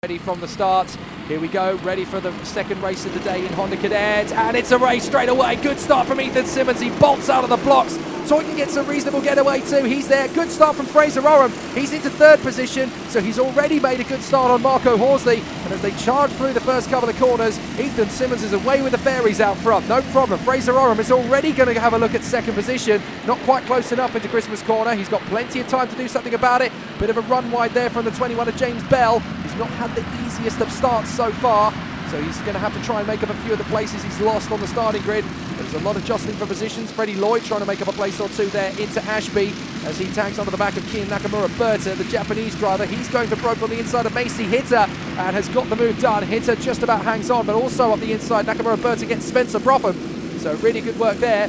Ready from the start. Here we go, ready for the second race of the day in Honda Cadet, and it's a race straight away. Good start from Ethan Simmons. He bolts out of the blocks. Toyton gets a reasonable getaway too. He's there. Good start from Fraser Oram. He's into third position, so he's already made a good start on Marco Horsley. And as they charge through the first couple of corners, Ethan Simmons is away with the fairies out front. No problem. Fraser Oram is already going to have a look at second position. Not quite close enough into Christmas corner. He's got plenty of time to do something about it. Bit of a run wide there from the 21 of James Bell. He's not had the easiest of starts so far, so he's going to have to try and make up a few of the places he's lost on the starting grid. There's a lot of jostling for positions. Freddie Lloyd trying to make up a place or two there into Ashby as he tags onto the back of Kian Nakamura Berta, the Japanese driver. He's going for broke on the inside of Macy Hitter and has got the move done. Hitter just about hangs on, but also up the inside, Nakamura Berta gets Spencer Bropham. So really good work there.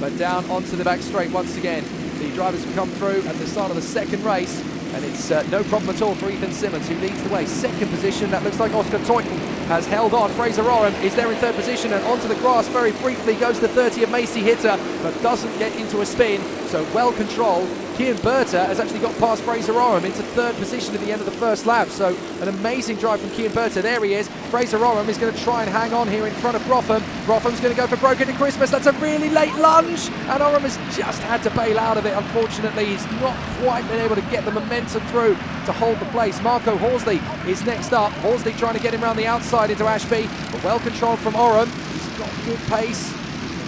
But down onto the back straight once again. The drivers have come through at the start of the second race, and it's no problem at all for Ethan Simmons, who leads the way. Second position, that looks like Oscar Toyton has held on. Fraser Oram is there in third position, and onto the grass very briefly goes the 30 of Macy Hitter, but doesn't get into a spin, so well controlled. Kian Berta has actually got past Fraser Oram into third position at the end of the first lap, so an amazing drive from Kian Berta. There he is. Fraser Oram is going to try and hang on here in front of Bropham. Bropham's going to go for broken to Christmas. That's a really late lunge, and Oram has just had to bail out of it. Unfortunately, he's not quite been able to get the momentum through to hold the place. Marco Horsley is next up. Horsley trying to get him around the outside into Ashby, but well controlled from Oram. He's got good pace.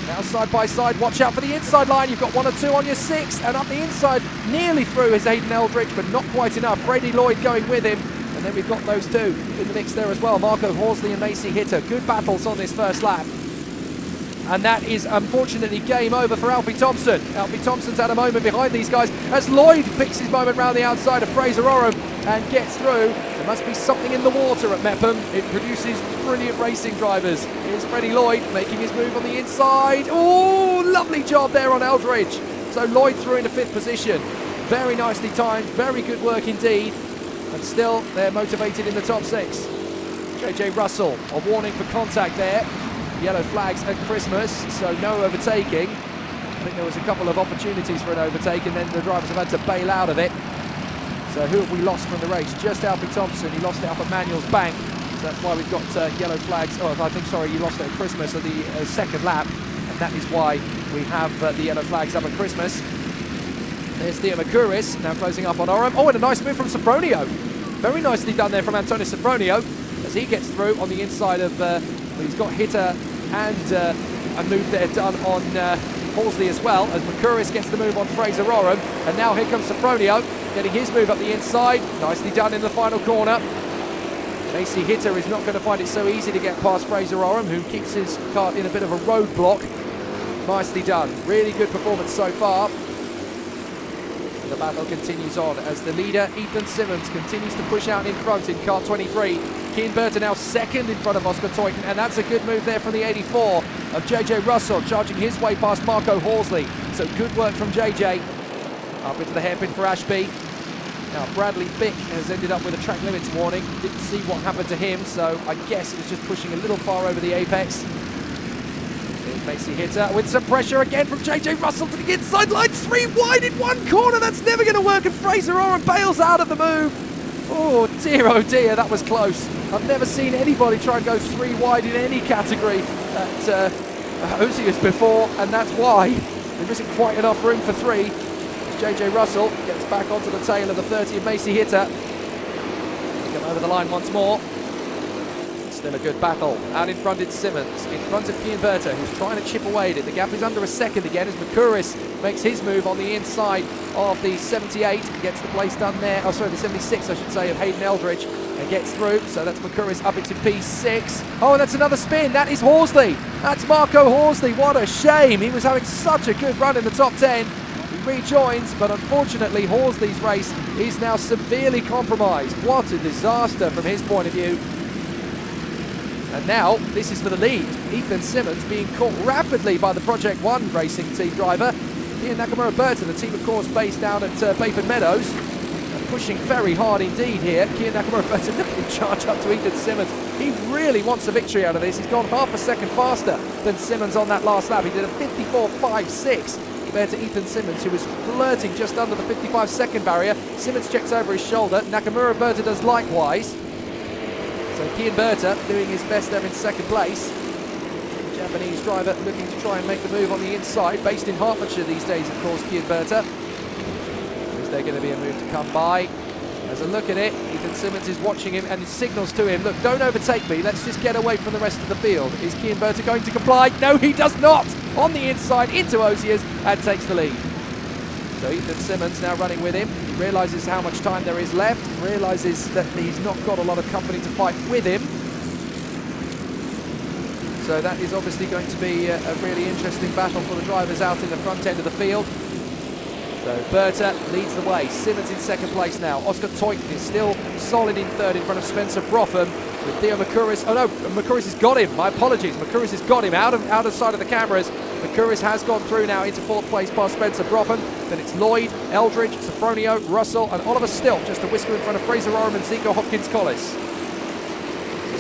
Now side by side, watch out for the inside line. You've got one or two on your six, and up the inside, nearly through is Hayden Eldridge, but not quite enough. Freddie Lloyd going with him, and then we've got those two in the mix there as well. Marco Horsley and Macy Hitter. Good battles on this first lap. And that is unfortunately game over for Alfie Thompson. Alfie Thompson's had a moment behind these guys as Lloyd picks his moment round the outside of Fraser Oram and gets through. There must be something in the water at Mepham. It produces brilliant racing drivers. Here's Freddie Lloyd making his move on the inside. Oh, lovely job there on Eldridge. So Lloyd through into fifth position. Very nicely timed, very good work indeed. And still, they're motivated in the top six. JJ Russell, a warning for contact there. Yellow flags at Christmas, so no overtaking. I think there was a couple of opportunities for an overtake, and then the drivers have had to bail out of it. So who have we lost from the race? Just Alfie Thompson. He lost it up at Manuel's Bank, so that's why we've got yellow flags. Oh, I think, sorry, you lost it at Christmas at the second lap, and that is why we have the yellow flags up at Christmas. There's Theo Makuris, now closing up on Oram. Oh, and a nice move from Sopronio. Very nicely done there from Antonio Sopronio, as he gets through on the inside of... he's got Hitter and a move there done on Horsley as well, as Makuris gets the move on Fraser Oram, and now here comes Sopronio getting his move up the inside. Nicely done in the final corner. Macy Hitter is not going to find it so easy to get past Fraser Oram, who keeps his car in a bit of a roadblock. Nicely done. Really good performance so far. The battle continues on as the leader, Ethan Simmons, continues to push out in front in car 23. Kian Berta now second in front of Oscar Toyton, and that's a good move there from the 84 of JJ Russell, charging his way past Marco Horsley. So good work from JJ. Up into the hairpin for Ashby. Now Bradley Bick has ended up with a track limits warning. Didn't see what happened to him, so I guess it was just pushing a little far over the apex. Macy Hitter with some pressure again from JJ Russell to the inside line. 3 wide in one corner. That's never going to work, and Fraser Oram bails out of the move. Oh dear, that was close. I've never seen anybody try and go 3 wide in any category at Osius before, and that's why there isn't quite enough room for 3. As JJ Russell gets back onto the tail of the 30 of Macy Hitter. Come over the line once more. Still a good battle. Out in front it's Simmons, in front of Kian Berta, who's trying to chip away at it. The gap is under a second again as Makuris makes his move on the inside of the 78, gets the place done there. Oh, sorry, the 76, I should say, of Hayden Eldridge, and gets through. So that's Makuris up into P6. Oh, and that's another spin. That is Horsley. That's Marco Horsley. What a shame. He was having such a good run in the top 10. He rejoins, but unfortunately Horsley's race is now severely compromised. What a disaster from his point of view. And now, this is for the lead. Ethan Simmons being caught rapidly by the Project One racing team driver. Kian Nakamura Berta, the team of course based down at Bayford Meadows. And pushing very hard indeed here. Kian Nakamura Berta looking to charge up to Ethan Simmons. He really wants a victory out of this. He's gone half a second faster than Simmons on that last lap. He did a 54.56 there to Ethan Simmons, who was flirting just under the 55-second barrier. Simmons checks over his shoulder. Nakamura Berta does likewise. So Kian Berta doing his best there in second place. Japanese driver looking to try and make the move on the inside. Based in Hertfordshire these days, of course, Kian Berta. Is there going to be a move to come by? Has a look at it. Ethan Simmons is watching him and he signals to him, look, don't overtake me, let's just get away from the rest of the field. Is Kian Berta going to comply? No, he does not! On the inside into Osiers and takes the lead. So Ethan Simmons now running with him. He realises how much time there is left, realises that he's not got a lot of company to fight with him. So that is obviously going to be a really interesting battle for the drivers out in the front end of the field. So Berta leads the way. Simmons in second place now. Oscar Teuthen is still solid in third in front of Spencer Bropham. With Theo Makuris. Oh no, Makuris has got him. My apologies. Makuris has got him out of sight of the cameras. Makuris has gone through now into fourth place past Spencer Bropham. Then it's Lloyd, Eldridge, Sofronio, Russell, and Oliver Stilt just a whisker in front of Fraser Oram and Zico Hopkins-Collis.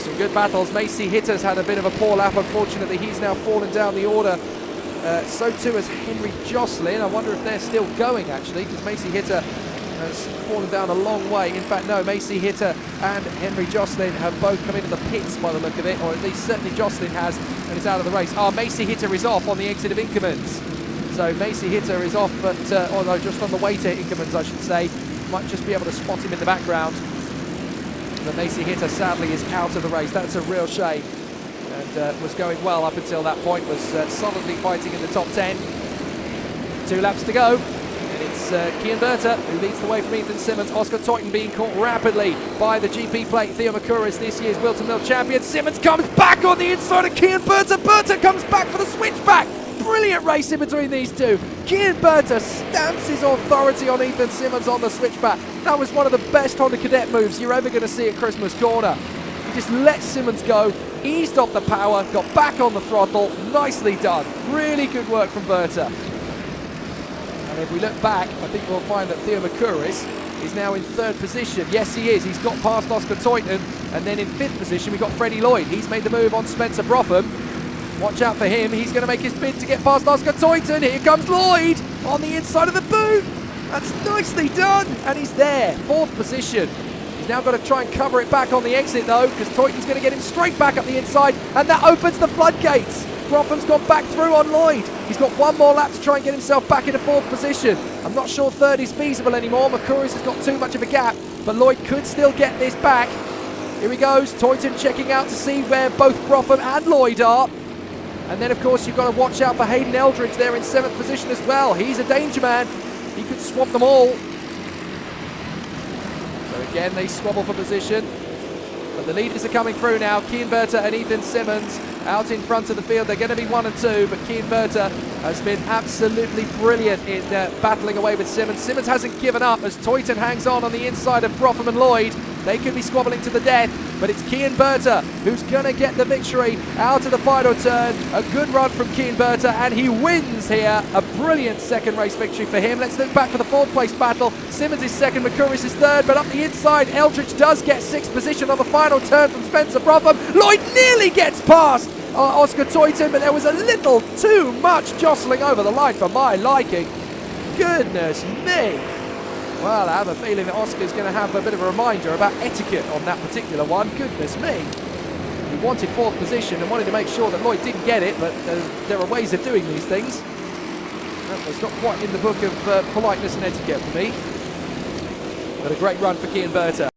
Some good battles. Macy Hitter's had a bit of a poor lap. Unfortunately, he's now fallen down the order. So too has Henry Jocelyn. I wonder if they're still going, actually, because Macy Hitter has fallen down a long way. In fact, no, Macy Hitter and Henry Jocelyn have both come into the pits by the look of it, or at least certainly Jocelyn has, and is out of the race. Macy Hitter is off on the exit of Inkermans. So Macy Hitter is off, but oh no, just on the way to Inkermans, I should say. Might just be able to spot him in the background. But Macy Hitter sadly is out of the race. That's a real shame. And was going well up until that point, was solidly fighting in the top 10. 2 laps to go. And it's Kian Berta who leads the way from Ethan Simmons. Oscar Teuthen being caught rapidly by the GP plate. Theo Makuris, this year's Whilton Mill champion. Simmons comes back on the inside of Kian Berta. Berta comes back for the switchback. Brilliant race in between these two. Kian Berta stamps his authority on Ethan Simmons on the switchback. That was one of the best Honda Cadet moves you're ever going to see at Christmas Corner. He just let Simmons go, eased off the power, got back on the throttle. Nicely done. Really good work from Berta. And if we look back, I think we'll find that Theo Makuris is now in third position. Yes, he is. He's got past Oscar Teuthen. And then in fifth position, we've got Freddie Lloyd. He's made the move on Spencer Bropham. Watch out for him. He's going to make his bid to get past Oscar Teuthen. Here comes Lloyd on the inside of the boot. That's nicely done. And he's there. Fourth position. He's now got to try and cover it back on the exit, though, because Teuthen's going to get him straight back up the inside. And that opens the floodgates. Brofham's gone back through on Lloyd. He's got one more lap to try and get himself back into fourth position. I'm not sure third is feasible anymore. Makuris has got too much of a gap, but Lloyd could still get this back. Here he goes. Teuthen checking out to see where both Bropham and Lloyd are. And then, of course, you've got to watch out for Hayden Eldridge there in 7th position as well. He's a danger man. He could swap them all. So again, they squabble for position. But the leaders are coming through now. Kian Berta and Ethan Simmons out in front of the field. They're going to be 1 and 2, but Kian Berta has been absolutely brilliant in battling away with Simmons. Simmons hasn't given up as Teuthen hangs on the inside of Bropham and Lloyd. They could be squabbling to the death, but it's Kian Berta who's going to get the victory out of the final turn. A good run from Kian Berta, and he wins here. A brilliant second race victory for him. Let's look back for the 4th place battle. Simmons is 2nd, Makuris is 3rd, but up the inside, Eldridge does get 6th position on the final turn from Spencer Bropham. Lloyd nearly gets past Oscar Teuthen, but there was a little too much jostling over the line for my liking. Goodness me. Well, I have a feeling that Oscar's going to have a bit of a reminder about etiquette on that particular one. Goodness me. He wanted 4th position and wanted to make sure that Lloyd didn't get it, but there are ways of doing these things. It's not quite in the book of politeness and etiquette for me. But a great run for Kian Berta.